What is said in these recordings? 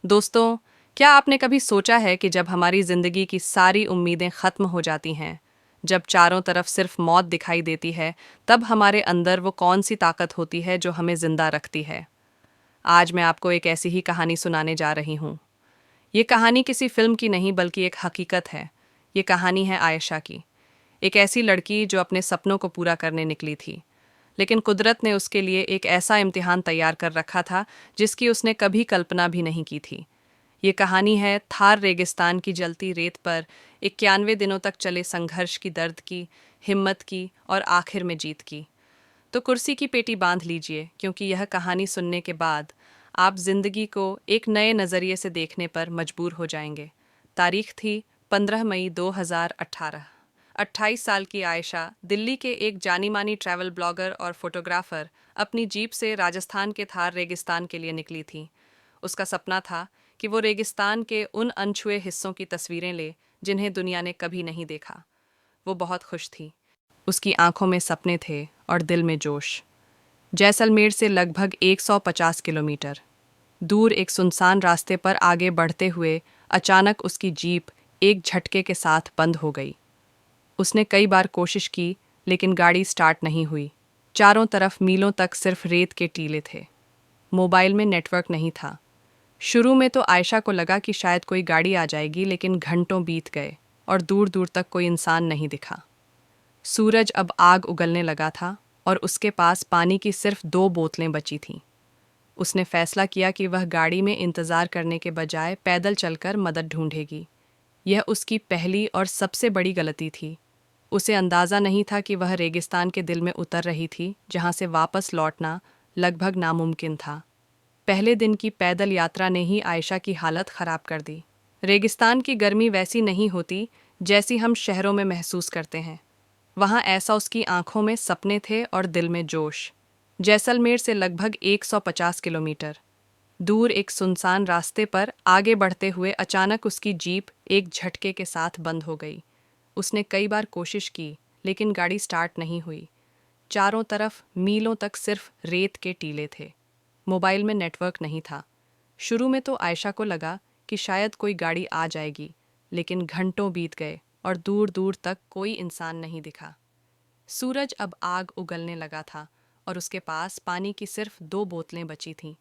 दोस्तों, क्या आपने कभी सोचा है कि जब हमारी जिंदगी की सारी उम्मीदें खत्म हो जाती हैं, जब चारों तरफ सिर्फ मौत दिखाई देती है, तब हमारे अंदर वो कौन सी ताकत होती है जो हमें जिंदा रखती है? आज मैं आपको एक ऐसी ही कहानी सुनाने जा रही हूँ। ये कहानी किसी फिल्म की नहीं बल्कि एक हकीकत है। ये कहानी है आयशा की, एक ऐसी लड़की जो अपने सपनों को पूरा करने निकली थी। लेकिन कुदरत ने उसके लिए एक ऐसा इम्तिहान तैयार कर रखा था जिसकी उसने कभी कल्पना भी नहीं की थी। ये कहानी है थार रेगिस्तान की जलती रेत पर 91 दिनों तक चले संघर्ष की, दर्द की, हिम्मत की और आखिर में जीत की। तो कुर्सी की पेटी बांध लीजिए, क्योंकि यह कहानी सुनने के बाद आप जिंदगी को एक नए नज़रिए से देखने पर मजबूर हो जाएंगे। तारीख थी 15 मई 2018। 28 साल की आयशा, दिल्ली के एक जानी मानी ट्रैवल ब्लॉगर और फोटोग्राफर, अपनी जीप से राजस्थान के थार रेगिस्तान के लिए निकली थी। उसका सपना था कि वो रेगिस्तान के उन अनछुए हिस्सों की तस्वीरें ले जिन्हें दुनिया ने कभी नहीं देखा। वो बहुत खुश थी। उसकी आंखों में सपने थे और दिल में जोश। जैसलमेर से लगभग 150 किलोमीटर दूर एक सुनसान रास्ते पर आगे बढ़ते हुए अचानक उसकी जीप एक झटके के साथ बंद हो गई। उसने कई बार कोशिश की, लेकिन गाड़ी स्टार्ट नहीं हुई। चारों तरफ मीलों तक सिर्फ रेत के टीले थे। मोबाइल में नेटवर्क नहीं था। शुरू में तो आयशा को लगा कि शायद कोई गाड़ी आ जाएगी, लेकिन घंटों बीत गए और दूर दूर तक कोई इंसान नहीं दिखा। सूरज अब आग उगलने लगा था और उसके पास पानी की सिर्फ 2 बोतलें बची थीं। उसने फैसला किया कि वह गाड़ी में इंतज़ार करने के बजाय पैदल चलकर मदद ढूंढेगी। यह उसकी पहली और सबसे बड़ी गलती थी। उसे अंदाज़ा नहीं था कि वह रेगिस्तान के दिल में उतर रही थी, जहाँ से वापस लौटना लगभग नामुमकिन था। पहले दिन की पैदल यात्रा ने ही आयशा की हालत ख़राब कर दी। रेगिस्तान की गर्मी वैसी नहीं होती जैसी हम शहरों में महसूस करते हैं। वहाँ ऐसा उसकी आंखों में सपने थे और दिल में जोश। जैसलमेर से लगभग 150 किलोमीटर दूर एक सुनसान रास्ते पर आगे बढ़ते हुए अचानक उसकी जीप एक झटके के साथ बंद हो गई। उसने कई बार कोशिश की, लेकिन गाड़ी स्टार्ट नहीं हुई। चारों तरफ मीलों तक सिर्फ रेत के टीले थे। मोबाइल में नेटवर्क नहीं था। शुरू में तो आयशा को लगा कि शायद कोई गाड़ी आ जाएगी, लेकिन घंटों बीत गए और दूर दूर तक कोई इंसान नहीं दिखा। सूरज अब आग उगलने लगा था और उसके पास पानी की सिर्फ 2 बोतलें बची थीं।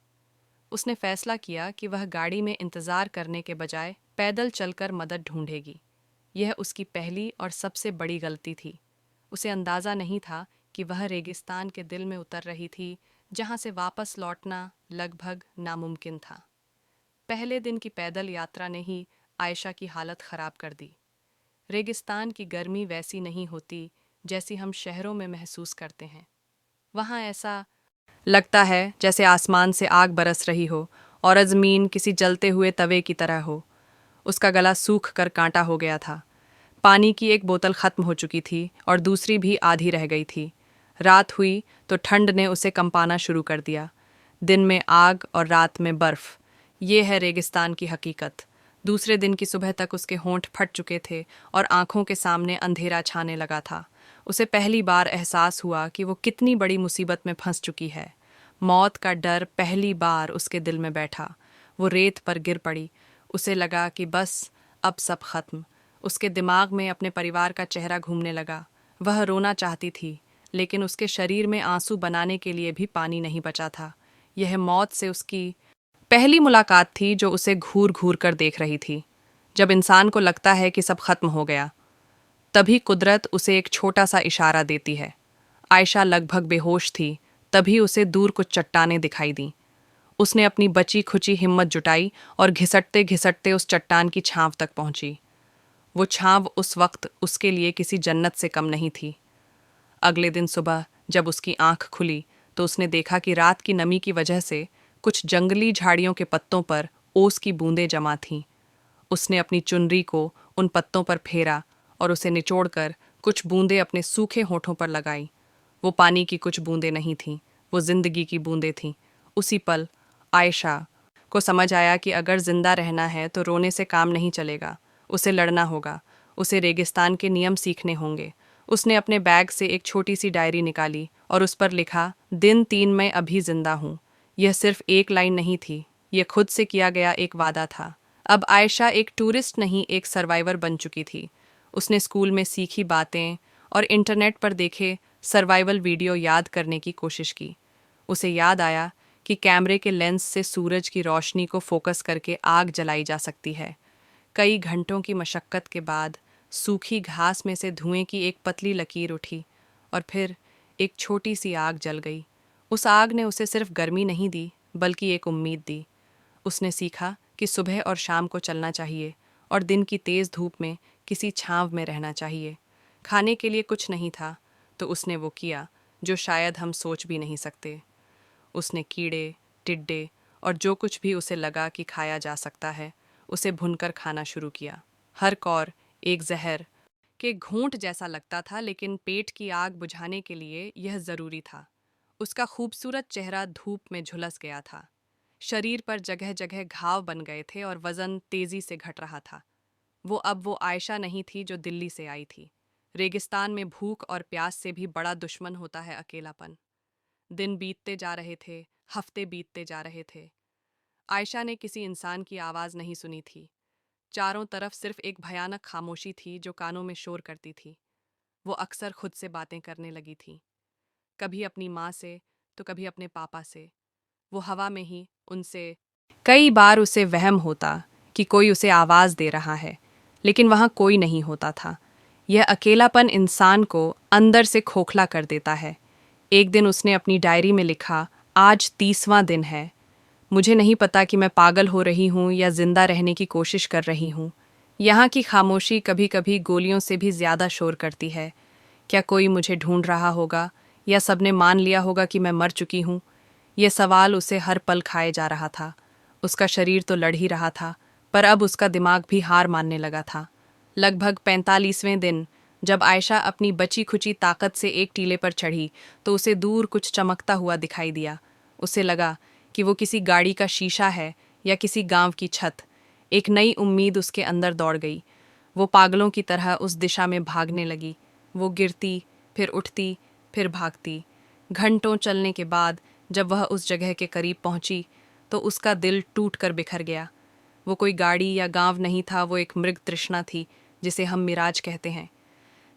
उसने फैसला किया कि वह गाड़ी में इंतज़ार करने के बजाय पैदल चलकर मदद ढूंढेगी। यह उसकी पहली और सबसे बड़ी गलती थी। उसे अंदाज़ा नहीं था कि वह रेगिस्तान के दिल में उतर रही थी, जहाँ से वापस लौटना लगभग नामुमकिन था। पहले दिन की पैदल यात्रा ने ही आयशा की हालत ख़राब कर दी। रेगिस्तान की गर्मी वैसी नहीं होती जैसी हम शहरों में महसूस करते हैं। वहाँ ऐसा लगता है जैसे आसमान से आग बरस रही हो और ज़मीन किसी जलते हुए तवे की तरह हो। उसका गला सूख कर कांटा हो गया था। पानी की एक बोतल ख़त्म हो चुकी थी और दूसरी भी आधी रह गई थी। रात हुई तो ठंड ने उसे कंपाना शुरू कर दिया। दिन में आग और रात में बर्फ़। ये है रेगिस्तान की हकीकत। दूसरे दिन की सुबह तक उसके होंठ फट चुके थे और आंखों के सामने अंधेरा छाने लगा था। उसे पहली बार एहसास हुआ कि वो कितनी बड़ी मुसीबत में फंस चुकी है। मौत का डर पहली बार उसके दिल में बैठा। वो रेत पर गिर पड़ी। उसे लगा कि बस अब सब खत्म। उसके दिमाग में अपने परिवार का चेहरा घूमने लगा। वह रोना चाहती थी, लेकिन उसके शरीर में आंसू बनाने के लिए भी पानी नहीं बचा था। यह मौत से उसकी पहली मुलाकात थी जो उसे घूर घूर कर देख रही थी। जब इंसान को लगता है कि सब खत्म हो गया, तभी कुदरत उसे एक छोटा सा इशारा देती है। आयशा लगभग बेहोश थी, तभी उसे दूर कुछ चट्टानें दिखाई दीं। उसने अपनी बची खुची हिम्मत जुटाई और घिसटते घिसटते उस चट्टान की छांव तक पहुंची। वो छांव उस वक्त उसके लिए किसी जन्नत से कम नहीं थी। अगले दिन सुबह जब उसकी आंख खुली तो उसने देखा कि रात की नमी की वजह से कुछ जंगली झाड़ियों के पत्तों पर ओस की बूंदें जमा थीं। उसने अपनी चुनरी को उन पत्तों पर फेरा और उसे निचोड़कर कुछ बूंदें अपने सूखे होठों पर लगाई। वो पानी की कुछ बूंदें नहीं थीं, वो जिंदगी की बूंदें थीं। उसी पल आयशा को समझ आया कि अगर जिंदा रहना है तो रोने से काम नहीं चलेगा। उसे लड़ना होगा। उसे रेगिस्तान के नियम सीखने होंगे। उसने अपने बैग से एक छोटी सी डायरी निकाली और उस पर लिखा, दिन 3 मैं अभी जिंदा हूँ। यह सिर्फ एक लाइन नहीं थी, ये खुद से किया गया एक वादा था। अब आयशा एक टूरिस्ट नहीं, एक सर्वाइवर बन चुकी थी। उसने स्कूल में सीखी बातें और इंटरनेट पर देखे सर्वाइवल वीडियो याद करने की कोशिश की। उसे याद आया कि कैमरे के लेंस से सूरज की रोशनी को फोकस करके आग जलाई जा सकती है। कई घंटों की मशक्कत के बाद सूखी घास में से धुएं की एक पतली लकीर उठी और फिर एक छोटी सी आग जल गई। उस आग ने उसे सिर्फ गर्मी नहीं दी, बल्कि एक उम्मीद दी। उसने सीखा कि सुबह और शाम को चलना चाहिए और दिन की तेज़ धूप में किसी छांव में रहना चाहिए। खाने के लिए कुछ नहीं था, तो उसने वो किया जो शायद हम सोच भी नहीं सकते। उसने कीड़े, टिड्डे और जो कुछ भी उसे लगा कि खाया जा सकता है, उसे भुनकर खाना शुरू किया। हर कौर एक जहर के घूंट जैसा लगता था, लेकिन पेट की आग बुझाने के लिए यह ज़रूरी था। उसका खूबसूरत चेहरा धूप में झुलस गया था। शरीर पर जगह जगह घाव बन गए थे और वज़न तेज़ी से घट रहा था। वो आयशा नहीं थी जो दिल्ली से आई थी। रेगिस्तान में भूख और प्यास से भी बड़ा दुश्मन होता है अकेलापन। दिन बीतते जा रहे थे, हफ्ते बीतते जा रहे थे। आयशा ने किसी इंसान की आवाज़ नहीं सुनी थी। चारों तरफ सिर्फ एक भयानक खामोशी थी जो कानों में शोर करती थी। वो अक्सर खुद से बातें करने लगी थी, कभी अपनी माँ से तो कभी अपने पापा से। वो हवा में ही उनसे। कई बार उसे वहम होता कि कोई उसे आवाज़ दे रहा है, लेकिन वहाँ कोई नहीं होता था। यह अकेलापन इंसान को अंदर से खोखला कर देता है। एक दिन उसने अपनी डायरी में लिखा, आज 30वां दिन है। मुझे नहीं पता कि मैं पागल हो रही हूँ या जिंदा रहने की कोशिश कर रही हूँ। यहाँ की खामोशी कभी कभी गोलियों से भी ज्यादा शोर करती है। क्या कोई मुझे ढूंढ रहा होगा, या सबने मान लिया होगा कि मैं मर चुकी हूँ? ये सवाल उसे हर पल खाए जा रहा था। उसका शरीर तो लड़ ही रहा था, पर अब उसका दिमाग भी हार मानने लगा था। लगभग 45वें दिन, जब आयशा अपनी बची खुची ताकत से एक टीले पर चढ़ी, तो उसे दूर कुछ चमकता हुआ दिखाई दिया। उसे लगा कि वो किसी गाड़ी का शीशा है या किसी गांव की छत। एक नई उम्मीद उसके अंदर दौड़ गई। वो पागलों की तरह उस दिशा में भागने लगी। वो गिरती, फिर उठती, फिर भागती। घंटों चलने के बाद जब वह उस जगह के करीब पहुंची, तो उसका दिल टूट कर बिखर गया। वो कोई गाड़ी या गांव नहीं था, वो एक मृग तृष्णा थी, जिसे हम मिराज कहते हैं।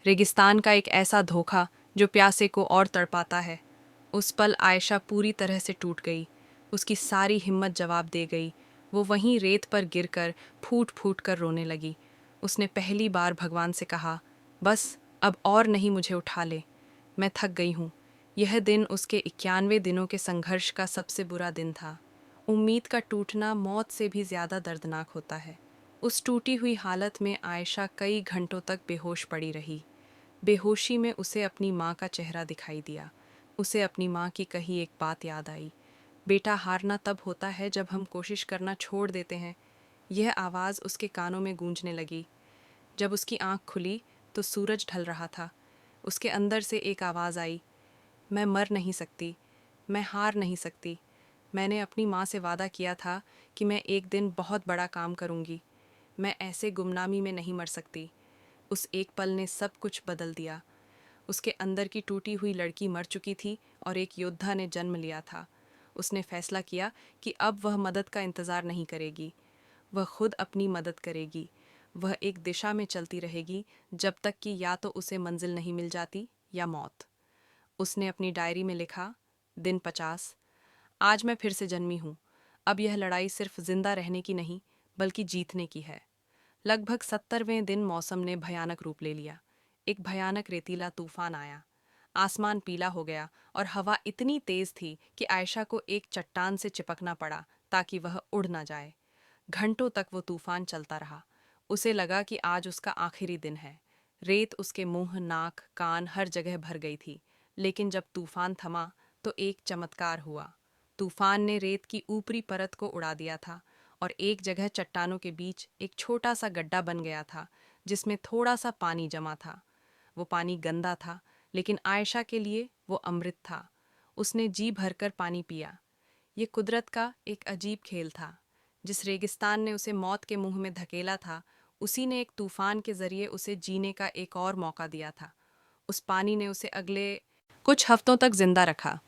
रेगिस्तान का एक ऐसा धोखा जो प्यासे को और तड़पाता है। उस पल आयशा पूरी तरह से टूट गई। उसकी सारी हिम्मत जवाब दे गई। वो वहीं रेत पर गिरकर फूट फूट कर रोने लगी। उसने पहली बार भगवान से कहा, बस अब और नहीं, मुझे उठा ले, मैं थक गई हूँ। यह दिन उसके 91 दिनों के संघर्ष का सबसे बुरा दिन था। उम्मीद का टूटना मौत से भी ज़्यादा दर्दनाक होता है। उस टूटी हुई हालत में आयशा कई घंटों तक बेहोश पड़ी रही। बेहोशी में उसे अपनी माँ का चेहरा दिखाई दिया। उसे अपनी माँ की कही एक बात याद आई, बेटा, हारना तब होता है जब हम कोशिश करना छोड़ देते हैं। यह आवाज़ उसके कानों में गूंजने लगी। जब उसकी आंख खुली तो सूरज ढल रहा था। उसके अंदर से एक आवाज़ आई, मैं मर नहीं सकती, मैं हार नहीं सकती। मैंने अपनी माँ से वादा किया था कि मैं एक दिन बहुत बड़ा काम करूँगी। मैं ऐसे गुमनामी में नहीं मर सकती। उस एक पल ने सब कुछ बदल दिया। उसके अंदर की टूटी हुई लड़की मर चुकी थी और एक योद्धा ने जन्म लिया था। उसने फैसला किया कि अब वह मदद का इंतज़ार नहीं करेगी। वह खुद अपनी मदद करेगी। वह एक दिशा में चलती रहेगी जब तक कि या तो उसे मंजिल नहीं मिल जाती या मौत। उसने अपनी डायरी में लिखा, दिन 50, आज मैं फिर से जन्मी हूँ। अब यह लड़ाई सिर्फ जिंदा रहने की नहीं, बल्कि जीतने की है। लगभग 70वें दिन मौसम ने भयानक रूप ले लिया। एक भयानक रेतीला तूफान आया। आसमान पीला हो गया और हवा इतनी तेज थी कि आयशा को एक चट्टान से चिपकना पड़ा ताकि वह उड़ ना जाए। घंटों तक वो तूफान चलता रहा। उसे लगा कि आज उसका आखिरी दिन है। रेत उसके मुंह, नाक, कान हर जगह भर गई थी। लेकिन जब तूफान थमा तो एक चमत्कार हुआ। तूफान ने रेत की ऊपरी परत को उड़ा दिया था और एक जगह चट्टानों के बीच एक छोटा सा गड्ढा बन गया था जिसमें थोड़ा सा पानी जमा था। वो पानी गंदा था, लेकिन आयशा के लिए वो अमृत था। उसने जी भरकर पानी पिया। ये कुदरत का एक अजीब खेल था। जिस रेगिस्तान ने उसे मौत के मुंह में धकेला था, उसी ने एक तूफान के जरिए उसे जीने का एक और मौका दिया था। उस पानी ने उसे अगले कुछ हफ्तों तक जिंदा रखा।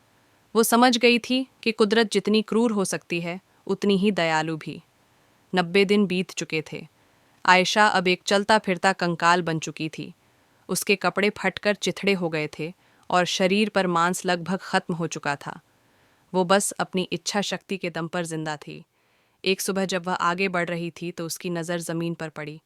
वो समझ गई थी कि कुदरत जितनी क्रूर हो सकती है, उतनी ही दयालु भी। 90 दिन बीत चुके थे। आयशा अब एक चलता फिरता कंकाल बन चुकी थी। उसके कपड़े फटकर चिथड़े हो गए थे और शरीर पर मांस लगभग खत्म हो चुका था। वो बस अपनी इच्छा शक्ति के दम पर जिंदा थी। एक सुबह जब वह आगे बढ़ रही थी तो उसकी नज़र ज़मीन पर पड़ी।